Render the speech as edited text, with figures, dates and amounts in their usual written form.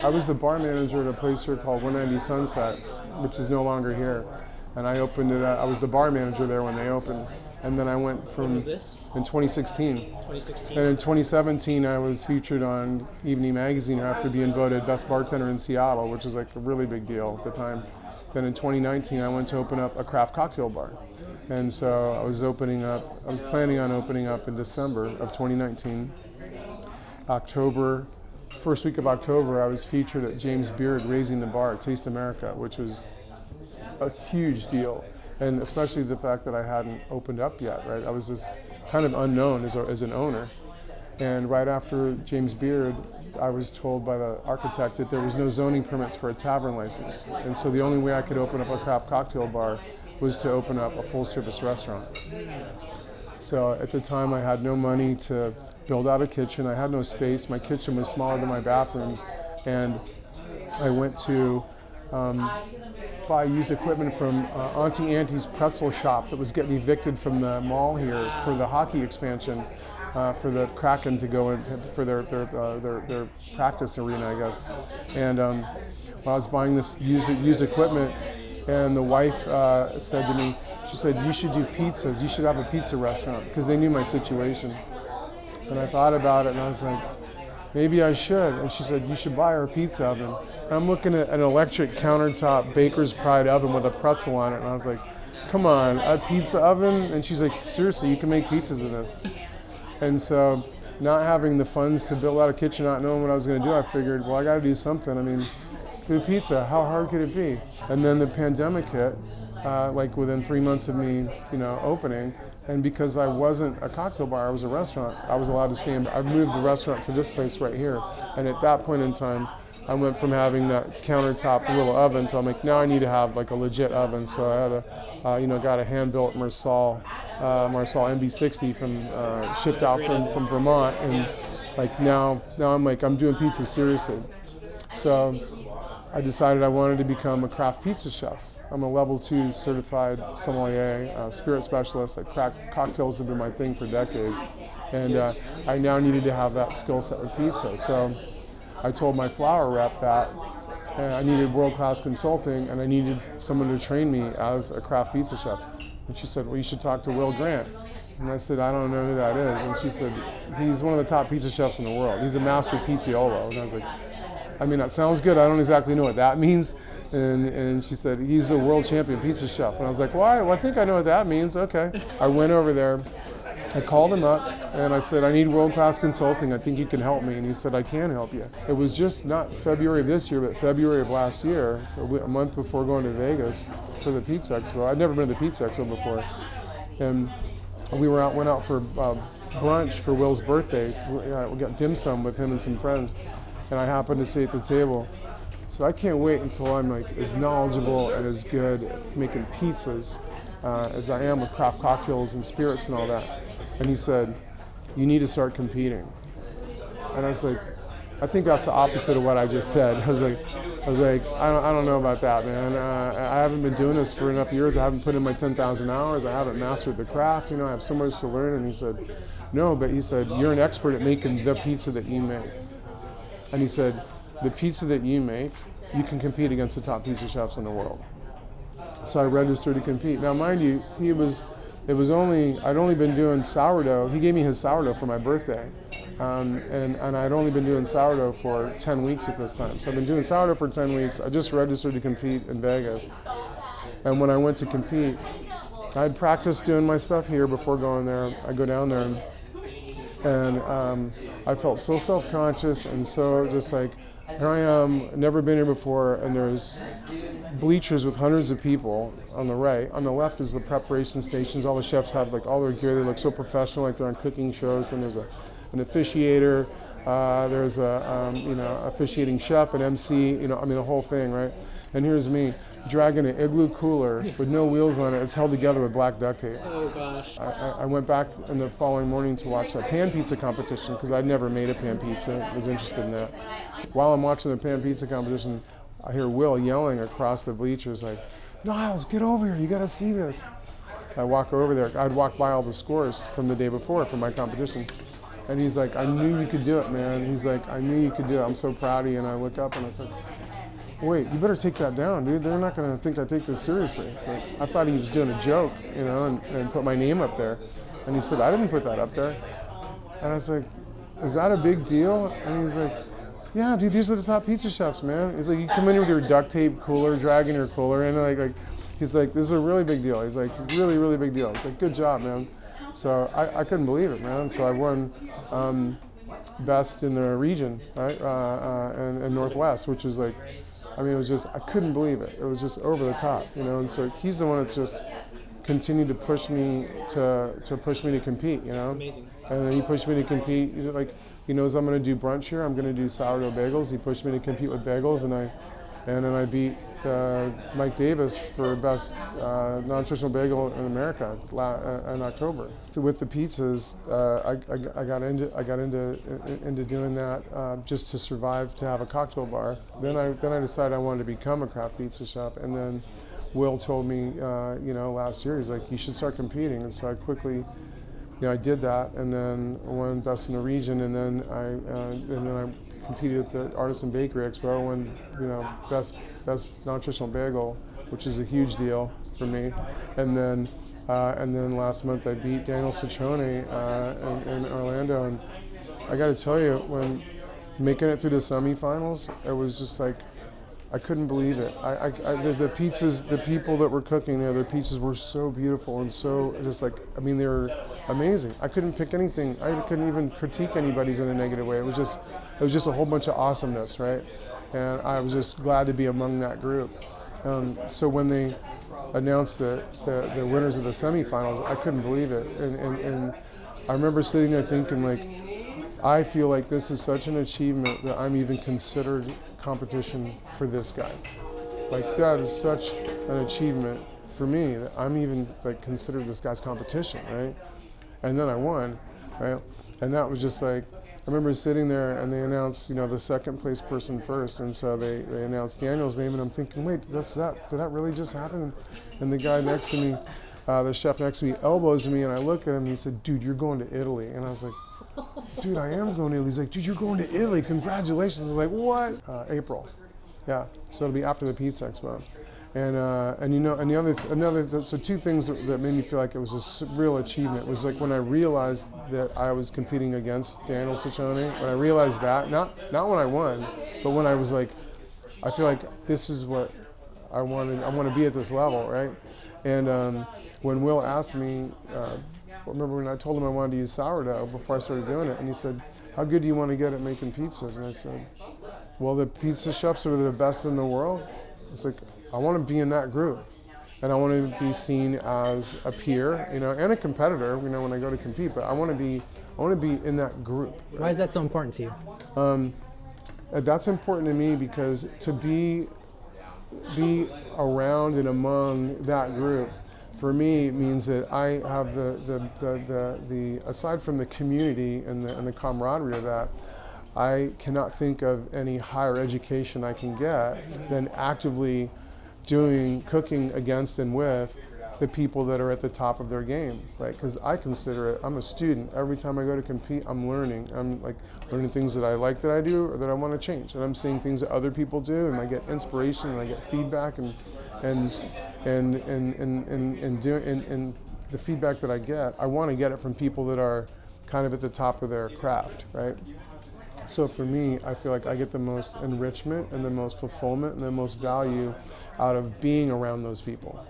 I was the bar manager at a place here called 190 Sunset, which is no longer here. And I opened it up. I was the bar manager there when they opened. And then I went from... When was this? In 2016. 2016. And in 2017, I was featured on Evening Magazine after being voted best bartender in Seattle, which is like a really big deal at the time. Then in 2019, I went to open up a craft cocktail bar. And so I was planning on opening up in December of 2019. First week of October, I was featured at James Beard Raising the Bar at Taste America, which was a huge deal. And especially the fact that I hadn't opened up yet, right? I was just kind of unknown as an owner. And right after James Beard, I was told by the architect that there was no zoning permits for a tavern license. And so the only way I could open up a craft cocktail bar was to open up a full-service restaurant. So at the time, I had no money to build out a kitchen. I had no space. My kitchen was smaller than my bathrooms. And I went to buy used equipment from Auntie Auntie's pretzel shop that was getting evicted from the mall here for the hockey expansion, for the Kraken to go into for their practice arena, I guess. And while I was buying this used equipment, and the wife said to me, she said, "You should do pizzas. You should have a pizza restaurant," because they knew my situation. And I thought about it, and I was like, maybe I should. And she said, "You should buy her a pizza oven." And I'm looking at an electric countertop Baker's Pride oven with a pretzel on it, and I was like, come on, a pizza oven? And she's like, seriously, you can make pizzas in this. And so, not having the funds to build out a kitchen, not knowing what I was going to do, I figured, well, I got to do something. I mean, do pizza, how hard could it be? And then the pandemic hit, like within 3 months of me, opening. And because I wasn't a cocktail bar, I was a restaurant, I was allowed to stay in. I moved the restaurant to this place right here. And at that point in time, I went from having that countertop little oven to I'm like, now I need to have like a legit oven. So I had got a hand-built Marsal MB60 shipped out from Vermont. And like now I'm doing pizza seriously. So I decided I wanted to become a craft pizza chef. I'm a level 2 certified sommelier, spirit specialist. Like craft cocktails have been my thing for decades. And I now needed to have that skill set with pizza. So I told my flower rep that I needed world-class consulting and I needed someone to train me as a craft pizza chef. And she said, well, you should talk to Will Grant. And I said, I don't know who that is. And she said, he's one of the top pizza chefs in the world. He's a master pizziolo. And I was like, I mean, that sounds good. I don't exactly know what that means. And she said, he's a world champion pizza chef. And I was like, why? Well, I think I know what that means. Okay. I went over there. I called him up and I said, I need world-class consulting. I think you can help me. And he said, I can help you. It was just not February of this year, but February of last year, a month before going to Vegas for the Pizza Expo. I'd never been to the Pizza Expo before. And we went out for brunch for Will's birthday. We got dim sum with him and some friends. And I happened to sit at the table. So I can't wait until I'm like as knowledgeable and as good at making pizzas as I am with craft cocktails and spirits and all that. And he said, you need to start competing. And I was like, I think that's the opposite of what I just said. I was like, I don't know about that, man. I haven't been doing this for enough years. I haven't put in my 10,000 hours. I haven't mastered the craft. I have so much to learn. And he said, no, but he said, you're an expert at making the pizza that you make. And he said, the pizza that you make, you can compete against the top pizza chefs in the world. So I registered to compete. Now, mind you, I'd only been doing sourdough. He gave me his sourdough for my birthday. And I'd only been doing sourdough for 10 weeks at this time. So I've been doing sourdough for 10 weeks. I just registered to compete in Vegas. And when I went to compete, I'd practiced doing my stuff here before going there. I go down there and I felt so self-conscious and so just like, here I am, never been here before, and there's bleachers with hundreds of people on the right. On the left is the preparation stations. All the chefs have like all their gear. They look so professional, like they're on cooking shows. Then there's an officiator. There's a officiating chef, an MC. The whole thing, right? And here's me dragging an igloo cooler with no wheels on it. It's held together with black duct tape. Oh gosh. I went back in the following morning to watch a pan pizza competition because I'd never made a pan pizza. I was interested in that. While I'm watching the pan pizza competition, I hear Will yelling across the bleachers like, Niles, get over here, you gotta see this. I walk over there. I'd walk by all the scores from the day before from my competition. And he's like, I knew you could do it, man. He's like, I knew you could do it. I'm so proud of you. And I look up and I said, wait, you better take that down, dude. They're not going to think I take this seriously. Like, I thought he was doing a joke, you know, and put my name up there. And he said, I didn't put that up there. And I was like, is that a big deal? And he's like, yeah, dude, these are the top pizza chefs, man. He's like, you come in with your duct tape cooler, dragging your cooler in, like he's like, this is a really big deal. He's like, really, really big deal. It's like, good job, man. So I couldn't believe it, man. So I won best in the region, right, and Northwest, which was like, I mean, it was just, I couldn't believe it. It was just over the top, you know. And so he's the one that's just continued to push me to compete, you know. That's amazing. And then he pushed me to compete. Like, he knows I'm going to do brunch here. I'm going to do sourdough bagels. He pushed me to compete with bagels, and then I beat Mike Davis for best non-nutritional bagel in America in October. So with the pizzas, I got into doing that just to survive, to have a cocktail bar. Then I decided I wanted to become a craft pizza chef, and then Will told me, last year, he's like, you should start competing, and so I quickly. I did that, and then won best in the region, and then I competed at the Artisan Bakery Expo, won best nutritional bagel, which is a huge deal for me, and then last month I beat Daniel Ciccione in Orlando, and I got to tell you, when making it through the semifinals, it was just like, I couldn't believe it. The pizzas, the people that were cooking there, their pizzas were so beautiful and so just like, I mean, they were amazing. I couldn't pick anything. I couldn't even critique anybody's in a negative way. It was just a whole bunch of awesomeness, right? And I was just glad to be among that group. So when they announced the winners of the semifinals, I couldn't believe it. And I remember sitting there thinking, like, I feel like this is such an achievement that I'm even considered competition for this guy. Like, that is such an achievement for me that I'm even like considered this guy's competition, right? And then I won, right? And that was just like, I remember sitting there and they announced, the second place person first, and so they announced Daniel's name, and I'm thinking, wait, did that really just happen? And the guy next to me, the chef next to me, elbows me, and I look at him and he said, dude, you're going to Italy. And I was like, dude, I am going to Italy. He's like, dude, you're going to Italy. Congratulations. I was like, what? April. Yeah. So it'll be after the Pizza Expo. And so two things that made me feel like it was a real achievement was like when I realized that I was competing against Daniel Ciccione. When I realized that, not when I won, but when I was like, I feel like this is what I wanted. I want to be at this level, right? And when Will asked me. Remember when I told him I wanted to use sourdough before I started doing it, and he said, how good do you want to get at making pizzas? And I said, well, the pizza chefs are the best in the world. It's like, I want to be in that group, and I want to be seen as a peer, and a competitor, when I go to compete, but I want to be in that group. Right? Why is that so important to you? That's important to me because to be around and among that group, for me, it means that I have the aside from the community and the camaraderie of that, I cannot think of any higher education I can get than actively cooking against and with the people that are at the top of their game, right? Because I consider it, I'm a student. Every time I go to compete, I'm learning. I'm like learning things that I like that I do or that I want to change. And I'm seeing things that other people do, and I get inspiration and I get feedback and the feedback that I get, I want to get it from people that are kind of at the top of their craft, right? So for me, I feel like I get the most enrichment and the most fulfillment and the most value out of being around those people.